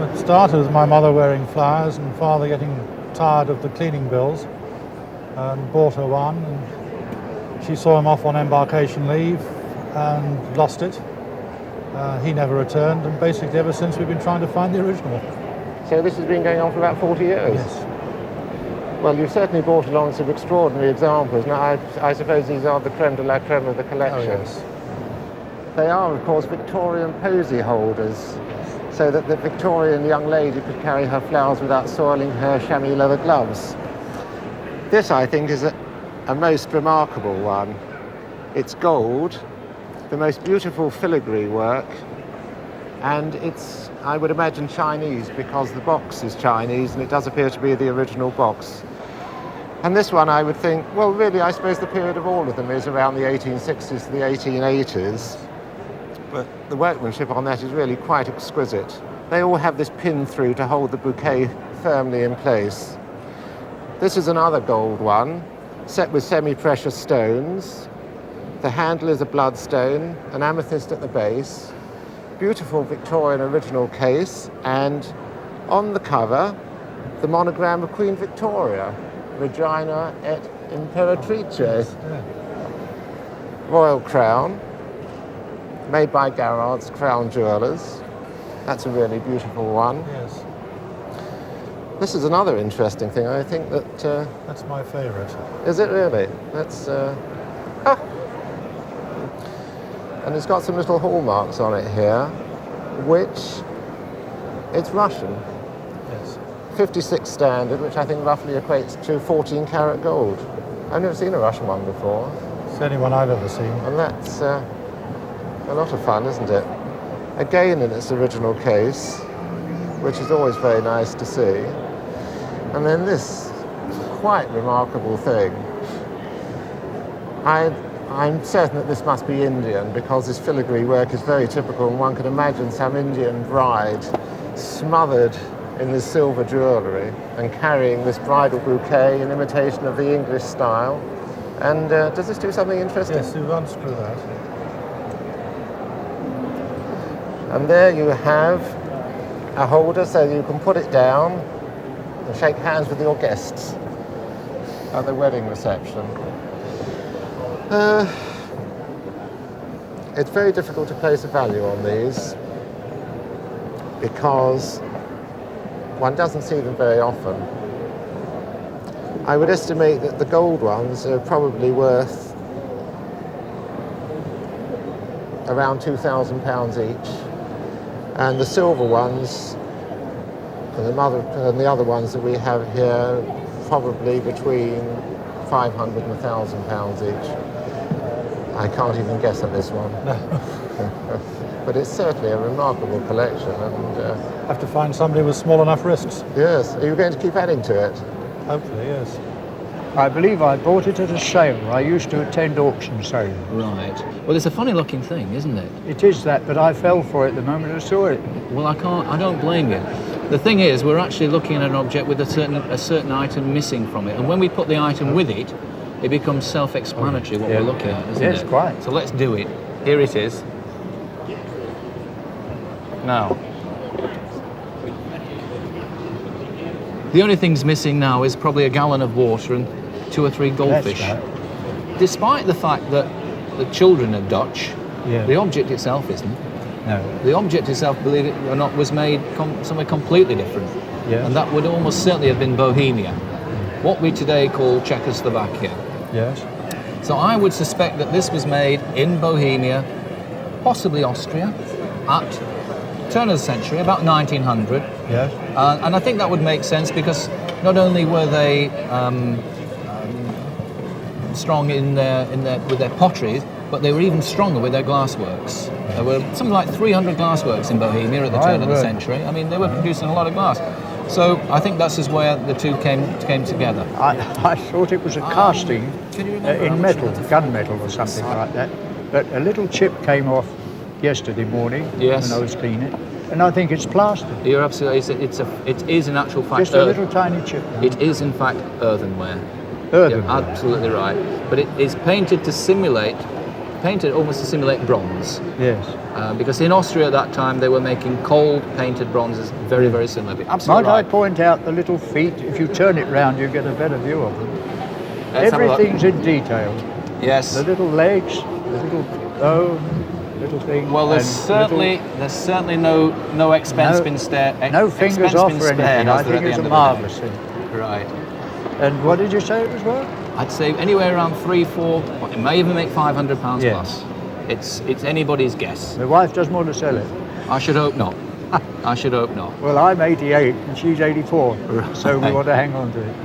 It started with my mother wearing flowers and father getting tired of the cleaning bills and bought her one. And she saw him off on embarkation leave and lost it. He never returned, and basically ever since we've been trying to find the original. So this has been going on for about 40 years? Yes. Well, you've certainly brought along some extraordinary examples. Now, I suppose these are the creme de la creme of the collection. Oh, yes. They are, of course, Victorian Posy holders, so that the Victorian young lady could carry her flowers without soiling her chamois leather gloves. This, I think, is a most remarkable one. It's gold, the most beautiful filigree work, and it's, I would imagine, Chinese because the box is Chinese and it does appear to be the original box. And this one, I would think, well, really, I suppose the period of all of them is around the 1860s to the 1880s. But the workmanship on that is really quite exquisite. They all have this pin through to hold the bouquet firmly in place. This is another gold one, set with semi-precious stones. The handle is a bloodstone, an amethyst at the base, beautiful Victorian original case, and on the cover, the monogram of Queen Victoria, Regina et Imperatrice. Yeah. Royal crown, made by Garrard's Crown Jewellers. That's a really beautiful one. Yes. This is another interesting thing. I think that... That's my favourite. Is it really? That's... And it's got some little hallmarks on it here, which... It's Russian. Yes. 56 standard, which I think roughly equates to 14 karat gold. I've never seen a Russian one before. It's the only one I've ever seen. And that's a lot of fun, isn't it? Again in its original case, which is always very nice to see. And then this quite remarkable thing. I'm certain that this must be Indian because this filigree work is very typical, and one can imagine some Indian bride smothered in this silver jewellery and carrying this bridal bouquet in imitation of the English style. And does this do something interesting? Yes, you unscrew that. And there you have a holder so you can put it down and shake hands with your guests at the wedding reception. It's very difficult to place a value on these because one doesn't see them very often. I would estimate that the gold ones are probably worth around £2,000 each, and the silver ones and the other ones that we have here probably between £500 and £1,000 each. I can't even guess at this one. No. But it's certainly a remarkable collection, and Have to find somebody with small enough wrists. yes, are you going to keep adding to it? Hopefully, yes. I believe I bought it at a sale. I used to attend auction sales. Right. Well, it's a funny looking thing, isn't it? It is that, but I fell for it the moment I saw it. Well, I don't blame you. The thing is, we're actually looking at an object with a certain item missing from it, and when we put the item with it, it becomes self-explanatory what we're looking at, isn't it? Yes, quite. So let's do it. Here it is. Now, the only thing's missing now is probably a gallon of water and 2 or 3 goldfish. That's right. Despite the fact that the children are Dutch, Yeah. the object itself isn't. No. The object itself, believe it or not, was made somewhere completely different. Yes. And that would almost certainly have been Bohemia, what we today call Czechoslovakia. Yes. So I would suspect that this was made in Bohemia, possibly Austria, at turn of the century, about 1900. Yes. And I think that would make sense because not only were they strong with their pottery, but they were even stronger with their glassworks. There were something like 300 glassworks in Bohemia at the turn of the century. I mean, they were producing a lot of glass. So I think that's just where the two came together. I thought it was a casting in metal, gunmetal or something like that. But a little chip came off yesterday morning Yes. when I was cleaning it, and I think it's plaster. You're absolutely. It is in actual fact. Just a little tiny chip. It is in fact earthenware. Earthenware. You're absolutely right. But it is painted to simulate painted almost to simulate bronze. Yes. Because in Austria at that time they were making cold painted bronzes very, very similar. Absolutely Might I right. point out the little feet? If you turn it round, you get a better view of them. Let's have a look. Everything's in detail. Yes. The little legs, the little little thing. Well, there's certainly no expense been spared. No fingers off or anything. I think it's a marvellous thing. Right. And what did you say it was worth? I'd say anywhere around 3-4. Well, it may even make £500 Yes. plus. It's anybody's guess. My wife doesn't want to sell it. I should hope not. I should hope not. Well, I'm 88 and she's 84, so we Right. want to hang on to it.